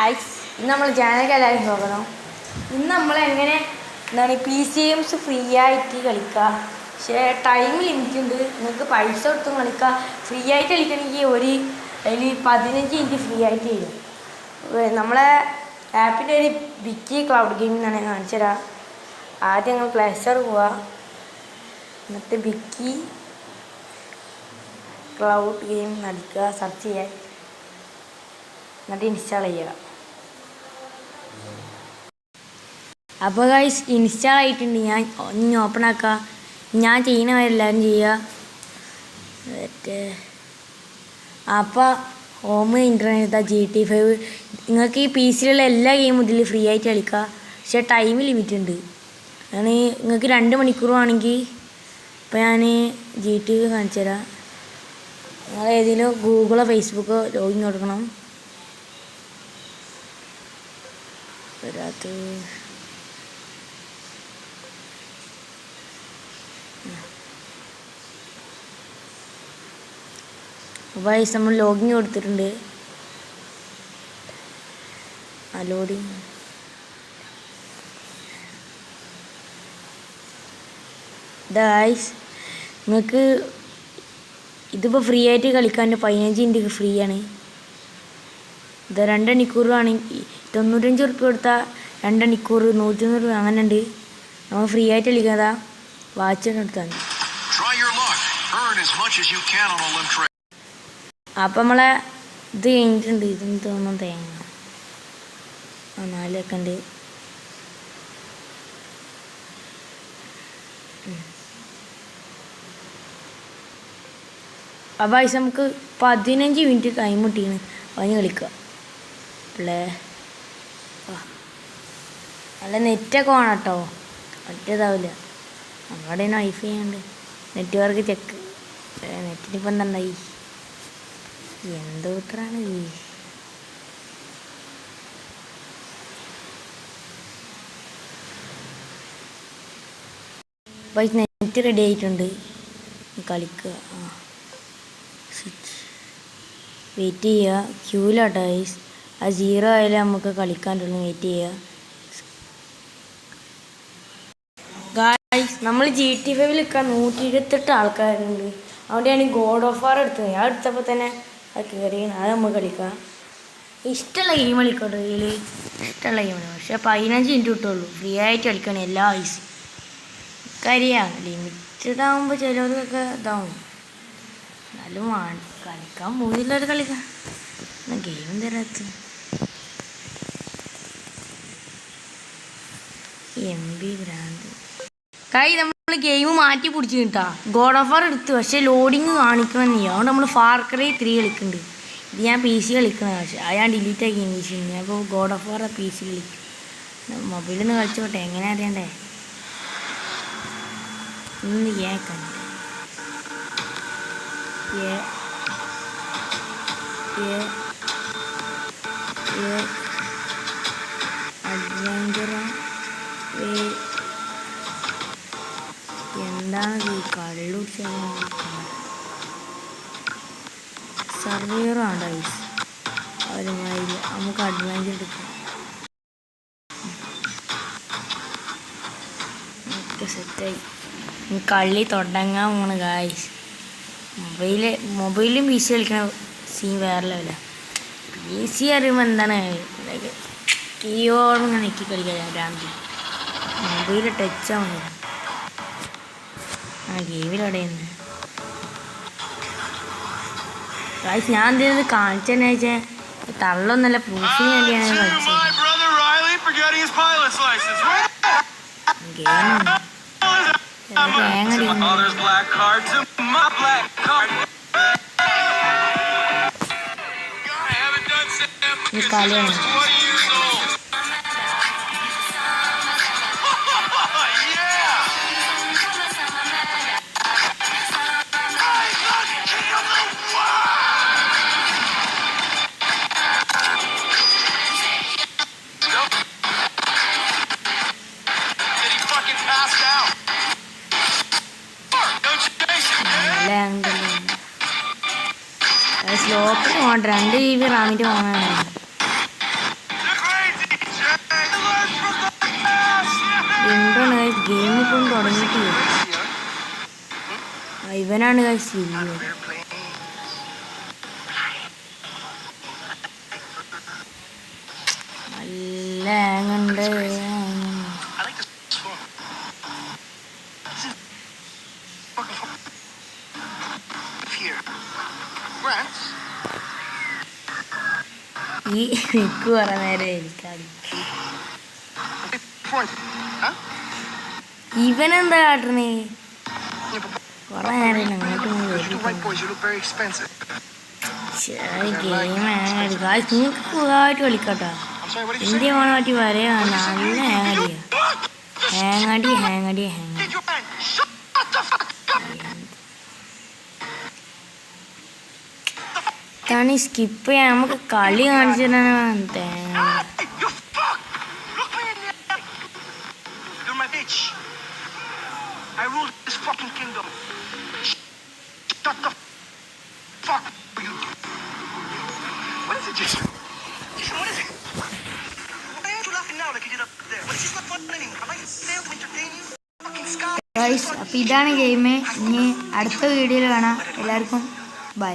Guys, ഇന്ന് നമ്മൾ channel എല്ലാവരും നോക്കണം. ഇന്ന് നമ്മളെങ്ങനെ എന്താണ് PC ഗെയിംസ് ഫ്രീ ആയിട്ട് കളിക്കുക. പക്ഷേ ടൈം ലിമിറ്റ് ഉണ്ട്. നിങ്ങൾക്ക് പൈസ കൊടുത്തും കളിക്കുക. ഫ്രീ ആയിട്ട് കളിക്കണമെങ്കിൽ അതിൽ 15 മിനിറ്റ് ഫ്രീ ആയിട്ട് ചെയ്യും. നമ്മളെ ആപ്പിൻ്റെ ഒരു ബിക്കി ക്ലൗഡ് ഗെയിം എന്നാണ് ഞാൻ കാണിച്ചു തരാം. ആദ്യം ഞങ്ങൾ പ്ലേ സ്റ്റോർ പോവുക. എന്നിട്ട് ബിക്കി ക്ലൗഡ് ഗെയിം നടിക്കുക, സെർച്ച് ചെയ്യുക, എന്നിട്ട് ഇൻസ്റ്റാൾ ചെയ്യുക. അപ്പോൾ ഗൈസ് ഇൻസ്റ്റാൾ ആയിട്ടുണ്ട്. ഞാൻ ഒന്ന് ഓപ്പൺ ആക്കുക. ഞാൻ ചെയ്യണവരെല്ലാവരും ചെയ്യുക. അപ്പോൾ ഹോം ഇൻ്റർനെറ്റ് GTA 5 നിങ്ങൾക്ക് ഈ PC-യിലുള്ള എല്ലാ ഗെയിമും ഇതിൽ ഫ്രീ ആയിട്ട് കളിക്കുക. പക്ഷേ ടൈം ലിമിറ്റ് ഉണ്ട്. ഞാൻ നിങ്ങൾക്ക് 2 മണിക്കൂർ ആണെങ്കിൽ ഇപ്പോൾ ഞാൻ GTA 5 കാണിച്ചു തരാം. നിങ്ങൾ ഏതെങ്കിലും ഗൂഗിളോ ഫേസ്ബുക്കോ ലോഗിൻ കൊടുക്കണം. വരാത്ത വൈസ് നമ്മൾ ലോഗിൻ കൊടുത്തിട്ടുണ്ട്. ലോഡിങ് ഗൈസ്, നിങ്ങൾക്ക് ഇതിപ്പോൾ ഫ്രീ ആയിട്ട് കളിക്കാൻ 15 മിനിറ്റ് ഫ്രീ ആണ്. ഇത് 2 മണിക്കൂറാണെങ്കിൽ 95 ഉറുപ്പ്യ കൊടുത്താൽ 2 മണിക്കൂർ 190 അങ്ങനെ ഉണ്ട്. നമ്മൾ ഫ്രീ ആയിട്ട് കളിക്കാതാ വാച്ച് എടുത്താൽ മതി. അപ്പം നമ്മളെ ഇത് കഴിഞ്ഞിട്ടുണ്ട്. ഇതെന്ന് തോന്നുന്നു തേങ്ങ 4 ഒക്കെ ഉണ്ട്. അപ്പോൾ ആവശ്യം നമുക്ക് 15 മിനിറ്റ് ടൈം കിട്ടിയാണ് പറഞ്ഞ് കളിക്കുക. അല്ലേ നല്ല നെറ്റൊക്കെ വേണം കേട്ടോ, മറ്റേതാവില്ല. നമ്മുടെ വൈഫൈ ഉണ്ട്. Network check. നെറ്റിനിപ്പോൾ എന്തുണ്ടായി? എന്തോ ഇത്രയാണ് നെറ്റ് റെഡി ആയിട്ടുണ്ട്. കളിക്കുക. വെയിറ്റ് ചെയ്യുക. ക്യൂലാട്ടോ ഗൈസ്. ആ 0 ആയാലും നമുക്ക് കളിക്കാനുള്ളൂ. വെയിറ്റ് ചെയ്യുക ഗൈസ്. നമ്മൾ GTA 5 നിൽക്കാൻ 128 ആൾക്കാരുണ്ട്. അതുകൊണ്ട് ഞാൻ ഗോഡ് ഓഫ് വാർ എടുത്തത്. ഞാൻ എടുത്തപ്പോൾ തന്നെ അത് കയറിയാണ്. അത് നമുക്ക് കളിക്കാം. ഇഷ്ടമുള്ള ഗെയിം കളിക്കട്ടെ. ഇതിൽ ഇഷ്ടമുള്ള ഗെയിമാണ്. പക്ഷേ 15 മിനിറ്റ് കിട്ടുള്ളൂ. ഫ്രീ ആയിട്ട് കളിക്കണം എല്ലാ ആഴ്ചയും. കരിയാണ് ലിമിറ്റഡ് ആകുമ്പോൾ ചിലവർക്കൊക്കെ ഇതാവും. എന്നാലും കളിക്കാൻ മൂന്നില്ലൊരു കളിക്കാം. ഗെയിം തരാത്ത MB ഭ്രാന്ത്. നമ്മൾ ഗെയിം മാറ്റി പിടിച്ച് കിട്ടാ. ഗോഡ് ഓഫ് വാർ എടുത്തു. പക്ഷേ ലോഡിങ് കാണിക്കണം നീ. അതുകൊണ്ട് നമ്മൾ ഫാർ ക്രൈ 3 കളിക്കുന്നുണ്ട്. ഇത് ഞാൻ PC കളിക്കണം. പക്ഷേ അത് ഞാൻ ഡിലീറ്റ് ആക്കി ഇംഗ്ലീഷിൽ. ഞാൻ ഇപ്പോൾ ഗോഡ് ഓഫ് വാർ PC കളിക്കും. മൊബൈലിൽ നിന്ന് കളിച്ചോട്ടെ. എങ്ങനെ അറിയണ്ടേ? ഇന്ന് കണ്ടു അഡ്വഞ്ചറ എന്താണ് ഈ കള്ളൂർ സർവീറാണ് ഐസ്. അവരുമായി നമുക്ക് അഡ്വഞ്ചർ എടുക്കാം. ഒക്കെ സെറ്റായി. കളി തുടങ്ങാൻ പോണ് ഗായ്സ്. മൊബൈലും PC കളിക്കണ സീൻ വേറെ ലെവല. PC അറിയുമ്പോൾ എന്താണ് കീയോട് ഇങ്ങനെ നെക്കി കളിക്കാൻ ഭ്രാന്തി. മൊബൈൽ ടച്ച് ആവുന്നില്ല. ഗെയിമിലവിടെയാണ് ഗായ്സ്. ഞാൻ എന്തെങ്കിലും കാണിച്ചെന്നു വെച്ചാൽ തള്ളൊന്നല്ല, പ്രൂഫിന് വേണ്ടിയാണ് കളിച്ചത്. ഗെയിം കളിയാണ്. സ്ലോപ്പിൽ പോകണ്ട. 2 GB റാമിൻ്റെ പോകാനാണ്. തുടങ്ങിയിട്ട് ഇവനാണ് ഗൈസ് വില്ലൻ. നല്ല ഹാങ്ങുണ്ട്. ഈ എനിക്ക് കുറെ നേരം എനിക്കടി ഇവനെന്താ കാട്ടണേ? കുറെ നേരം അങ്ങോട്ട് ഗെയിം ഹാങ്ങടി. നിങ്ങൾക്ക് സുഖമായിട്ട് കളിക്കട്ടോ. ഇന്ത്യ പോണ പറ്റി പറയാ നല്ല ഹാങ്ങടിയാ. ഹാങ്ങടി ഹാങ്ങടി ഹാങ്ങടി. ണി സ്കിപ്പ് ചെയ്യാൻ നമുക്ക് കളി കാണിച്ചു തരാനാണ് തേങ്ങ. അപ്പൊ ഇതാണ് ഗെയിം. ഇനി അടുത്ത വീഡിയോയിൽ കാണാം. എല്ലാവർക്കും ബൈ.